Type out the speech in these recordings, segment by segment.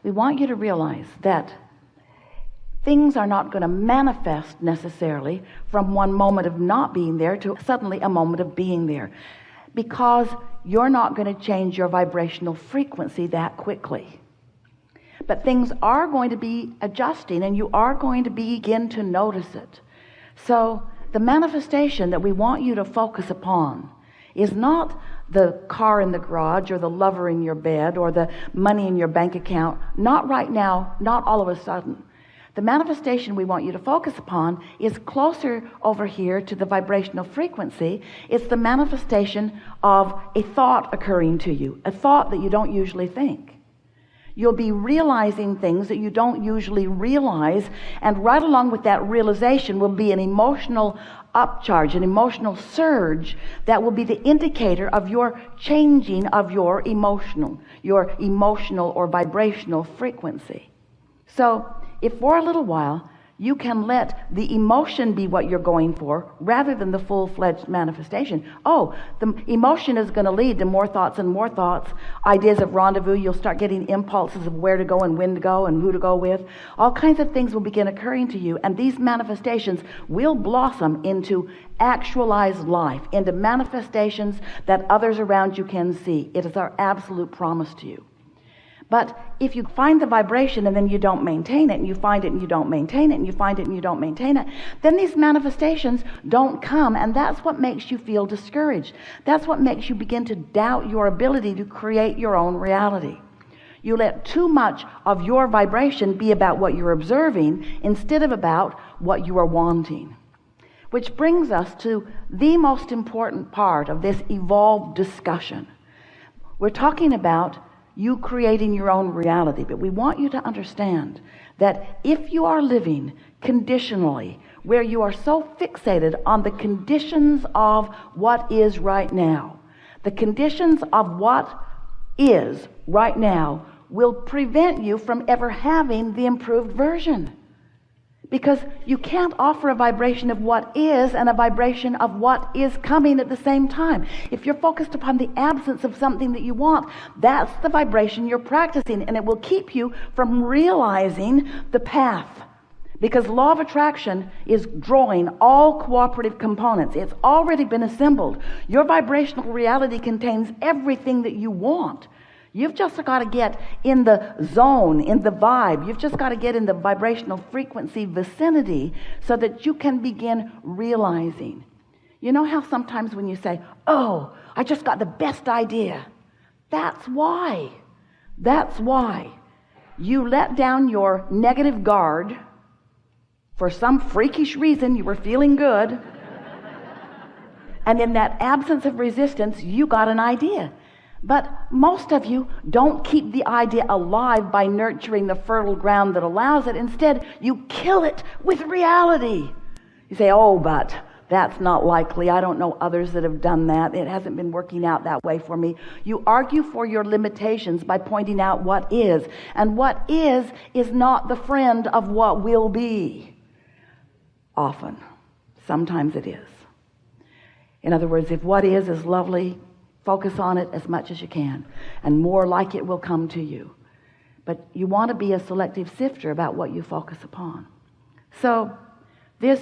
we want you to realize that things are not going to manifest necessarily from one moment of not being there to suddenly a moment of being there, because you're not going to change your vibrational frequency that quickly. But things are going to be adjusting, and you are going to begin to notice it. So the manifestation that we want you to focus upon is not the car in the garage or the lover in your bed or the money in your bank account. Not right now, not all of a sudden. The manifestation we want you to focus upon is closer over here to the vibrational frequency. It's the manifestation of a thought occurring to you, a thought that you don't usually think. You'll be realizing things that you don't usually realize, and right along with that realization will be an emotional upcharge, an emotional surge that will be the indicator of your changing of your emotional or vibrational frequency. So if for a little while you can let the emotion be what you're going for rather than the full-fledged manifestation. The emotion is going to lead to more thoughts and more thoughts, ideas of rendezvous. You'll start getting impulses of where to go and when to go and who to go with. All kinds of things will begin occurring to you, and these manifestations will blossom into actualized life, into manifestations that others around you can see. It is our absolute promise to you. But if you find the vibration and then you don't maintain it, and you find it and you don't maintain it, and you find it and you don't maintain it, then these manifestations don't come, and that's what makes you feel discouraged. That's what makes you begin to doubt your ability to create your own reality. You let too much of your vibration be about what you're observing instead of about what you are wanting. Which brings us to the most important part of this evolved discussion. We're talking about you creating your own reality, but we want you to understand that if you are living conditionally, where you are so fixated on the conditions of what is right now, the conditions of what is right now will prevent you from ever having the improved version. Because you can't offer a vibration of what is and a vibration of what is coming at the same time. If you're focused upon the absence of something that you want, that's the vibration you're practicing, and it will keep you from realizing the path. Because law of attraction is drawing all cooperative components. It's already been assembled. Your vibrational reality contains everything that you want. You've just got to get in the zone, in the vibe. You've just got to get in the vibrational frequency vicinity so that you can begin realizing. You know how sometimes when you say, I just got the best idea. That's why you let down your negative guard. For some freakish reason, you were feeling good. And in that absence of resistance, you got an idea. But most of you don't keep the idea alive by nurturing the fertile ground that allows it. Instead, you kill it with reality. You say, but that's not likely. I don't know others that have done that. It hasn't been working out that way for me. You argue for your limitations by pointing out what is. And what is not the friend of what will be. Often. Sometimes it is. In other words, if what is lovely, focus on it as much as you can, and more like it will come to you. But you want to be a selective sifter about what you focus upon. So this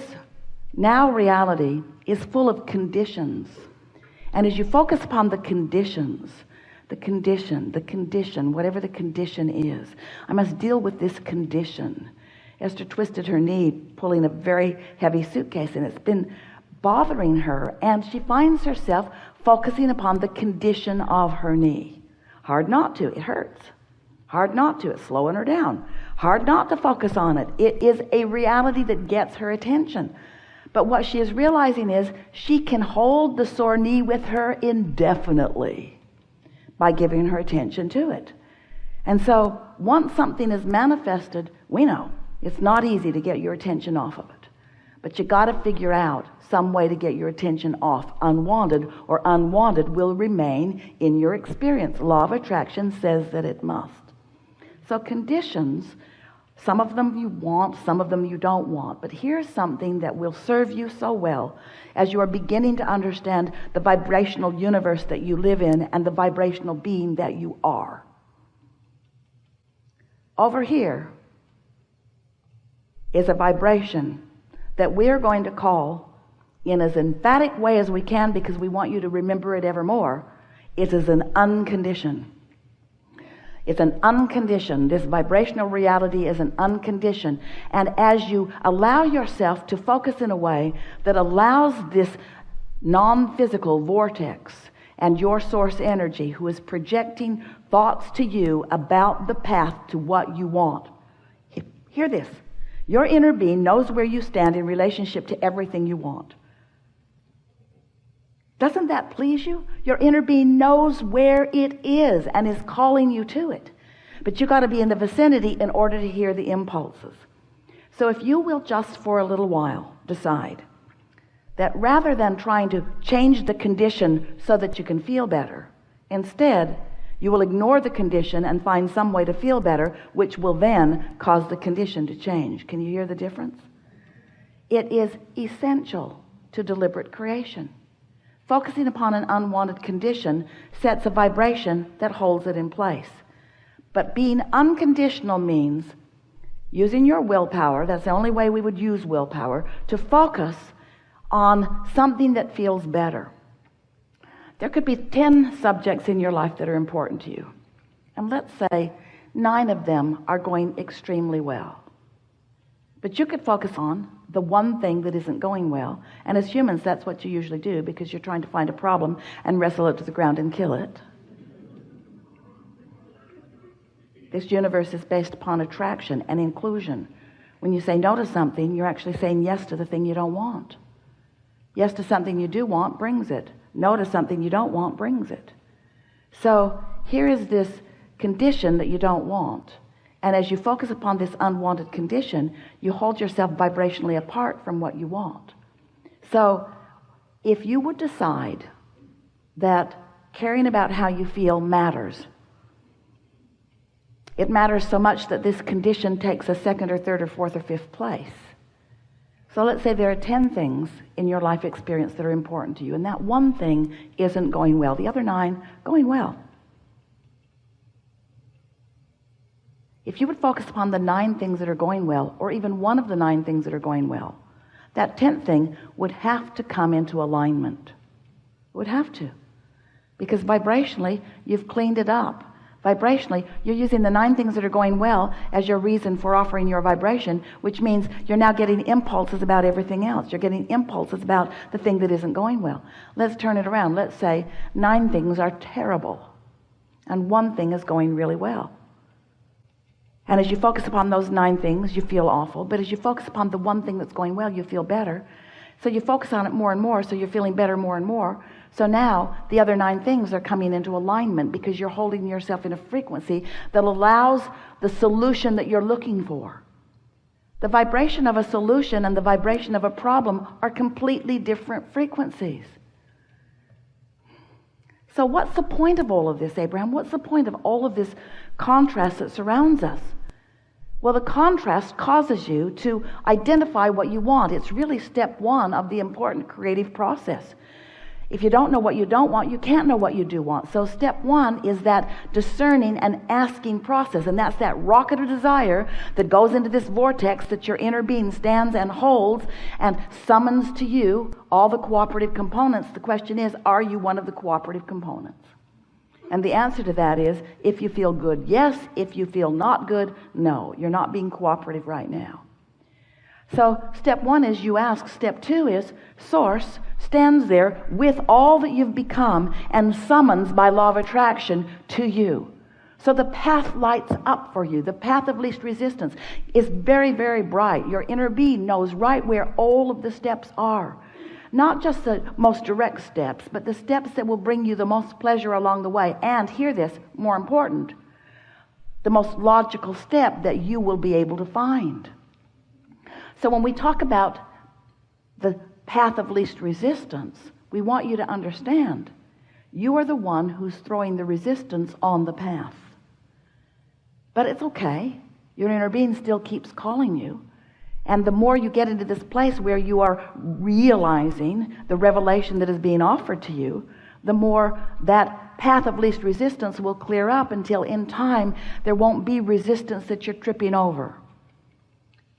now reality is full of conditions. And as you focus upon the conditions, the condition, whatever the condition is, I must deal with this condition. Esther twisted her knee, pulling a very heavy suitcase, and it's been bothering her, and she finds herself focusing upon the condition of her knee. Hard not to. It hurts. Hard not to. It's slowing her down. Hard not to focus on it. It is a reality that gets her attention. But what she is realizing is she can hold the sore knee with her indefinitely by giving her attention to it. And so once something is manifested, we know it's not easy to get your attention off of it. But you got to figure out some way to get your attention off. Unwanted or unwanted will remain in your experience. Law of attraction says that it must. So conditions, some of them you want, some of them you don't want. But here's something that will serve you so well as you are beginning to understand the vibrational universe that you live in and the vibrational being that you are. over here is a vibration that we're going to call, in as emphatic way as we can because we want you to remember it evermore, it is an unconditioned. It's an unconditioned. This vibrational reality is an unconditioned. And as you allow yourself to focus in a way that allows this non-physical vortex and your source energy, who is projecting thoughts to you about the path to what you want. Hear this. Your inner being knows where you stand in relationship to everything you want. Doesn't that please you? Your inner being knows where it is and is calling you to it. But you got to be in the vicinity in order to hear the impulses. So if you will just for a little while decide that rather than trying to change the condition so that you can feel better, instead you will ignore the condition and find some way to feel better, which will then cause the condition to change. Can you hear the difference? It is essential to deliberate creation. Focusing upon an unwanted condition sets a vibration that holds it in place. But being unconditional means using your willpower, that's the only way we would use willpower, to focus on something that feels better. There could be 10 subjects in your life that are important to you. And let's say 9 of them are going extremely well. But you could focus on the one thing that isn't going well. And as humans, that's what you usually do because you're trying to find a problem and wrestle it to the ground and kill it. This universe is based upon attraction and inclusion. When you say no to something, you're actually saying yes to the thing you don't want. Yes to something you do want brings it. No to something you don't want brings it. So here is this condition that you don't want. And as you focus upon this unwanted condition, you hold yourself vibrationally apart from what you want. So if you would decide that caring about how you feel matters, it matters so much that this condition takes a second or third or fourth or fifth place. So let's say there are 10 things in your life experience that are important to you, and that one thing isn't going well. The other 9 going well. If you would focus upon the 9 things that are going well, or even one of the 9 things that are going well, that 10th thing would have to come into alignment. It would have to. Because vibrationally, you've cleaned it up. Vibrationally, you're using the 9 things that are going well as your reason for offering your vibration, which means you're now getting impulses about everything else. You're getting impulses about the thing that isn't going well. Let's turn it around. Let's say 9 things are terrible, and 1 thing is going really well. And as you focus upon those 9 things, you feel awful. But as you focus upon the 1 thing that's going well, you feel better. So you focus on it more and more, so you're feeling better more and more. So now the other 9 things are coming into alignment because you're holding yourself in a frequency that allows the solution that you're looking for. The vibration of a solution and the vibration of a problem are completely different frequencies. So what's the point of all of this, Abraham? What's the point of all of this contrast that surrounds us? Well, the contrast causes you to identify what you want. It's really step 1 of the important creative process. If you don't know what you don't want, you can't know what you do want. So step 1 is that discerning and asking process. And that's that rocket of desire that goes into this vortex that your inner being stands and holds and summons to you all the cooperative components. The question is, are you one of the cooperative components? And the answer to that is, if you feel good, yes. If you feel not good, no. You're not being cooperative right now. So step 1 is you ask. Step 2 is Source stands there with all that you've become and summons by law of attraction to you. So the path lights up for you. The path of least resistance is very, very bright. Your inner being knows right where all of the steps are. Not just the most direct steps, but the steps that will bring you the most pleasure along the way. And hear this, more important, the most logical step that you will be able to find. So when we talk about the path of least resistance, we want you to understand you are the one who's throwing the resistance on the path. But it's okay. Your inner being still keeps calling you. And the more you get into this place where you are realizing the revelation that is being offered to you, the more that path of least resistance will clear up until in time there won't be resistance that you're tripping over.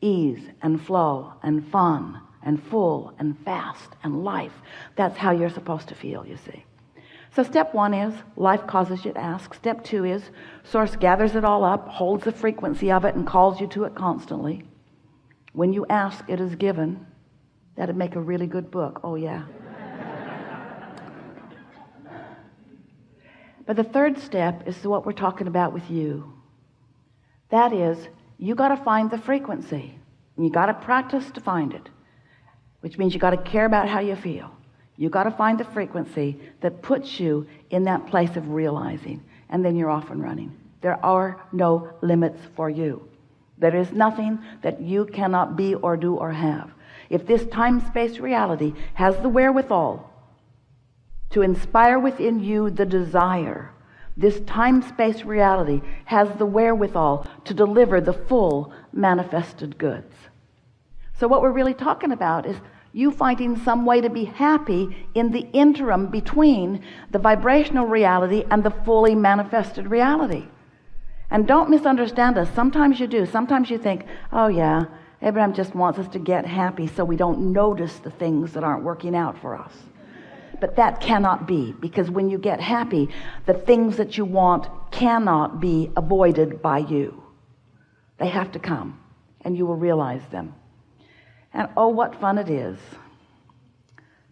Ease and flow and fun and full and fast and life. That's how you're supposed to feel, you see. So step 1 is life causes you to ask. Step 2 is Source gathers it all up, holds the frequency of it, and calls you to it constantly. When you ask, it is given. That'd make a really good book. Oh yeah. But the third step is what we're talking about with you. That is, you got to find the frequency. And you got to practice to find it, which means you got to care about how you feel. You got to find the frequency that puts you in that place of realizing, and then you're off and running. There are no limits for you. There is nothing that you cannot be or do or have. If this time-space reality has the wherewithal to inspire within you the desire, this time-space reality has the wherewithal to deliver the full manifested goods. So what we're really talking about is you finding some way to be happy in the interim between the vibrational reality and the fully manifested reality. And don't misunderstand us. Sometimes you do. Sometimes you think, oh yeah, Abraham just wants us to get happy so we don't notice the things that aren't working out for us. But that cannot be, because when you get happy, the things that you want cannot be avoided by you. They have to come, and you will realize them. And oh, what fun it is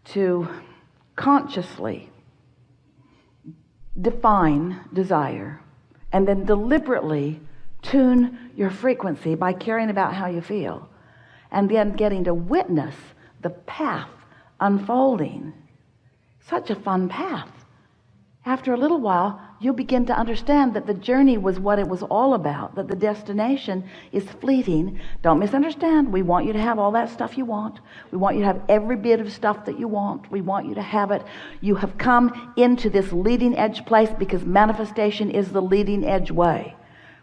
to consciously define desire and then deliberately tune your frequency by caring about how you feel, and then getting to witness the path unfolding. Such a fun path. After a little while, you'll begin to understand that the journey was what it was all about, that the destination is fleeting. Don't misunderstand. We want you to have all that stuff you want. We want you to have every bit of stuff that you want. We want you to have it. You have come into this leading edge place because manifestation is the leading edge way.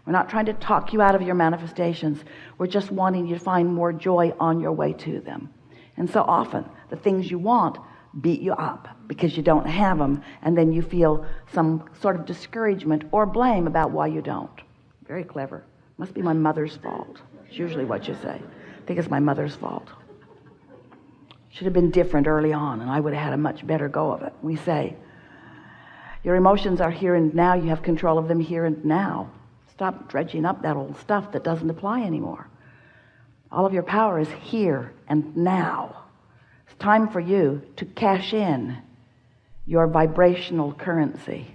We're not trying to talk you out of your manifestations. We're just wanting you to find more joy on your way to them. And so often, the things you want beat you up because you don't have them, and then you feel some sort of discouragement or blame about why you don't. Very clever. Must be my mother's fault. It's usually what you say. I think it's my mother's fault. Should have been different early on, and I would have had a much better go of it. We say, your emotions are here and now. You have control of them here and now. Stop dredging up that old stuff that doesn't apply anymore. All of your power is here and now. It's time for you to cash in your vibrational currency.